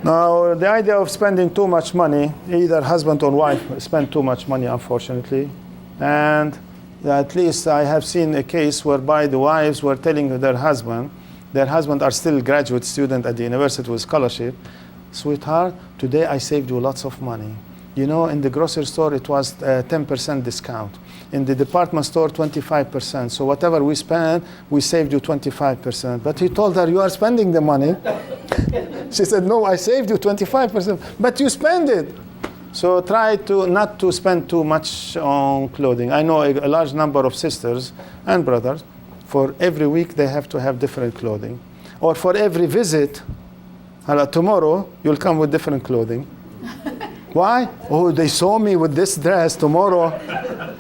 Now, the idea of spending too much money, either husband or wife spend too much money, unfortunately. And at least I have seen a case whereby the wives were telling their husband are still graduate student at the university with scholarship, sweetheart, today I saved you lots of money. You know, in the grocery store, it was 10% discount. In the department store, 25%. So whatever we spent, we saved you 25%. But he told her, you are spending the money. She said, no, I saved you 25%, but you spend it. So try to not to spend too much on clothing. I know a large number of sisters and brothers, for every week they have to have different clothing. Or for every visit, tomorrow you'll come with different clothing. Why? Oh, they saw me with this dress tomorrow.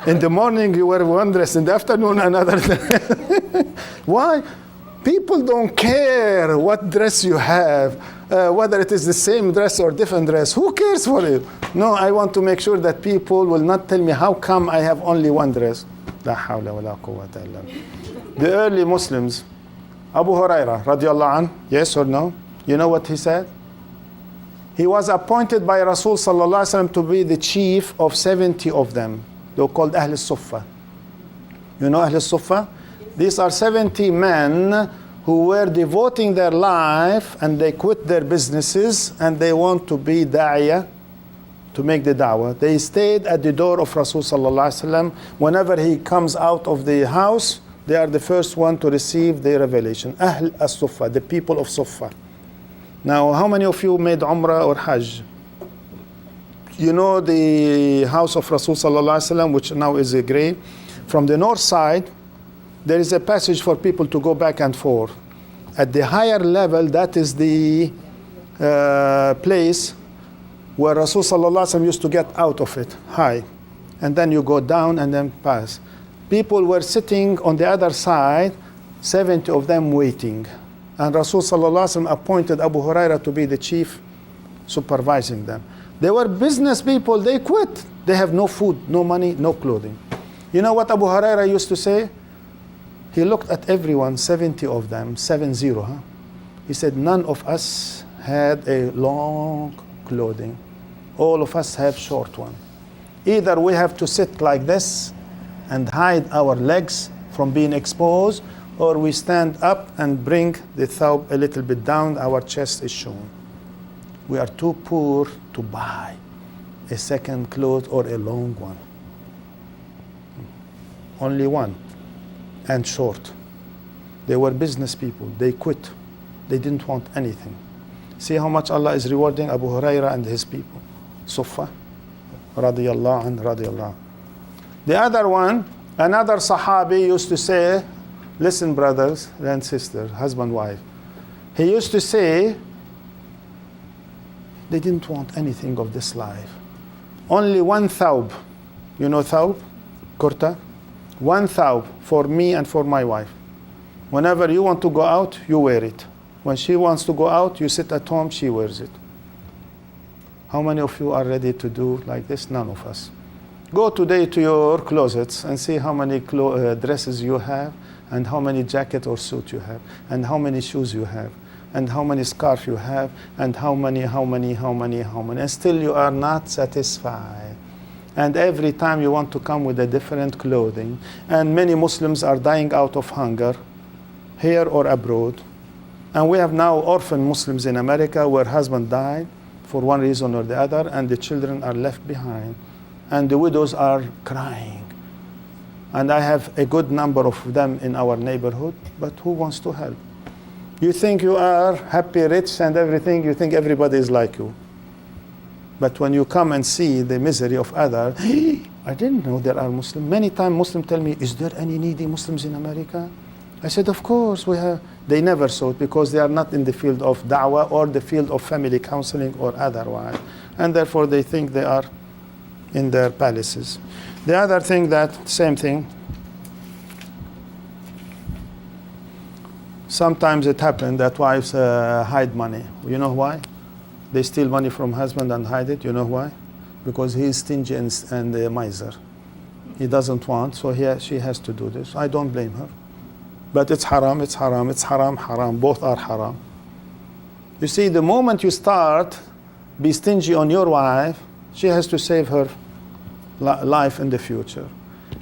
In the morning you wear one dress, in the afternoon another dress. Why? People don't care what dress you have, whether it is the same dress or different dress. Who cares for it? No, I want to make sure that people will not tell me how come I have only one dress. La hawla wa la quwwata illa billah. The early Muslims, Abu Huraira radiallahu anh, yes or no? You know what he said? He was appointed by Rasul sallallahu alaihi wasallam to be the chief of 70 of them. They were called Ahl al-Suffa. You know Ahl al-Suffa? These are 70 men who were devoting their life and they quit their businesses and they want to be da'iyah, to make the da'wah. They stayed at the door of Rasul sallallahu alaihi wasallam. Whenever he comes out of the house, they are the first one to receive the revelation. Ahl al-Suffa, the people of Suffa. Now, how many of you made Umrah or Hajj? You know the house of Rasul sallallahu alaihi wasallam, which now is a grave. From the north side, there is a passage for people to go back and forth. At the higher level, that is the place where Rasul sallallahu alaihi wasallam used to get out of it, high. And then you go down and then pass. People were sitting on the other side, 70 of them waiting. And Rasul sallallahu alaihi wasallam appointed Abu Huraira to be the chief, supervising them. They were business people, they quit. They have no food, no money, no clothing. You know what Abu Huraira used to say? He looked at everyone, 70 of them, 70, huh? He said, none of us had a long clothing. All of us have short one. Either we have to sit like this and hide our legs from being exposed, or we stand up and bring the thawb a little bit down, our chest is shown. We are too poor to buy a second cloth or a long one. Only one, and short. They were business people, they quit. They didn't want anything. See how much Allah is rewarding Abu Huraira and his people. Suffa, radiyallahu anh, radiyallahu anh. The other one, another Sahabi used to say, listen brothers and sisters, husband, wife. He used to say, they didn't want anything of this life. Only one thawb. You know thawb? Kurta? One thawb for me and for my wife. Whenever you want to go out, you wear it. When she wants to go out, you sit at home, she wears it. How many of you are ready to do like this? None of us. Go today to your closets and see how many dresses you have, and how many jacket or suit you have, and how many shoes you have, and how many scarf you have, and how many, and still you are not satisfied. And every time you want to come with a different clothing. And many Muslims are dying out of hunger, here or abroad. And we have now orphan Muslims in America where husband died for one reason or the other, and the children are left behind. And the widows are crying. And I have a good number of them in our neighborhood, but who wants to help? You think you are happy, rich, and everything, you think everybody is like you. But when you come and see the misery of others, I didn't know there are Muslims. Many times Muslims tell me, is there any needy Muslims in America? I said, of course we have. They never saw it because they are not in the field of da'wah or the field of family counseling or otherwise. And therefore they think they are in their palaces. The other thing that, same thing, sometimes it happens that wives hide money. You know why? They steal money from husband and hide it. You know why? Because he is stingy and a miser. He doesn't want, so she has to do this. I don't blame her. But it's haram, it's haram, it's haram, haram. Both are haram. You see, the moment you start be stingy on your wife, she has to save her life in the future.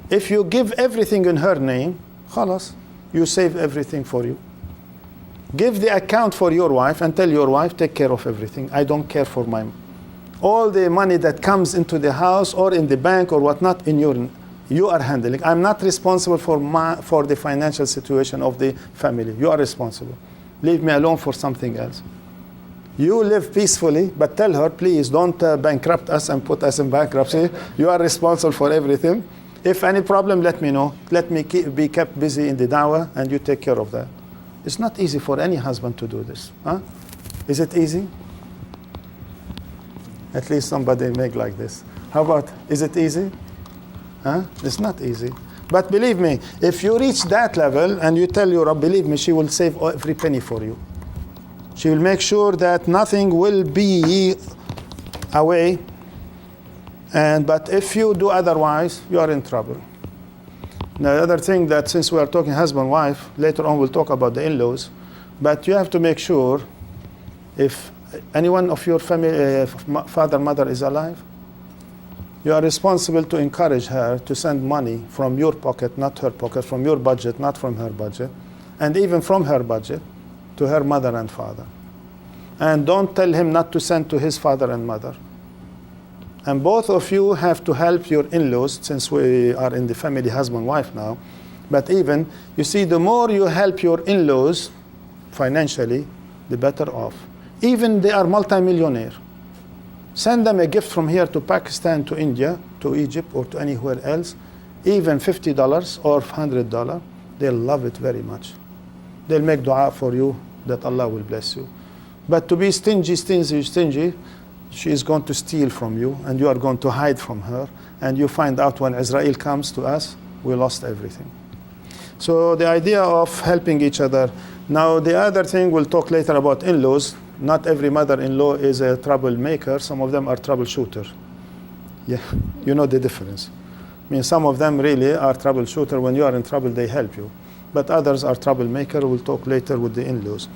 If you give everything in her name, khalas, you save everything for you. Give the account for your wife and tell your wife, take care of everything. I don't care for all the money that comes into the house or in the bank or whatnot, you are handling. I'm not responsible for the financial situation of the family. You are responsible. Leave me alone for something else. You live peacefully, but tell her, please don't bankrupt us and put us in bankruptcy. You are responsible for everything. If any problem, let me know. Let me be kept busy in the dawah, and you take care of that. It's not easy for any husband to do this. Huh? Is it easy? At least somebody make like this. How about, is it easy? Huh? It's not easy. But believe me, if you reach that level and you tell your Rabb, believe me, she will save every penny for you. She will make sure that nothing will be away. But if you do otherwise, you are in trouble. Now, the other thing that, since we are talking husband-wife, later on we'll talk about the in-laws, but you have to make sure if anyone of your family, father, mother is alive, you are responsible to encourage her to send money from your pocket, not her pocket, from your budget, not from her budget, and even from her budget, to her mother and father. And don't tell him not to send to his father and mother. And both of you have to help your in-laws, since we are in the family husband-wife now. But even, you see, the more you help your in-laws financially, the better off. Even they are multi-millionaire. Send them a gift from here to Pakistan, to India, to Egypt, or to anywhere else, even $50 or $100, they'll love it very much. They'll make dua for you that Allah will bless you. But to be stingy, she is going to steal from you, and you are going to hide from her, and you find out when Israel comes to us, we lost everything. So the idea of helping each other. Now the other thing, we'll talk later about in-laws. Not every mother-in-law is a troublemaker. Some of them are troubleshooter. Yeah, you know the difference. I mean, some of them really are troubleshooter. When you are in trouble, they help you. But others are troublemaker. We'll talk later with the in-laws.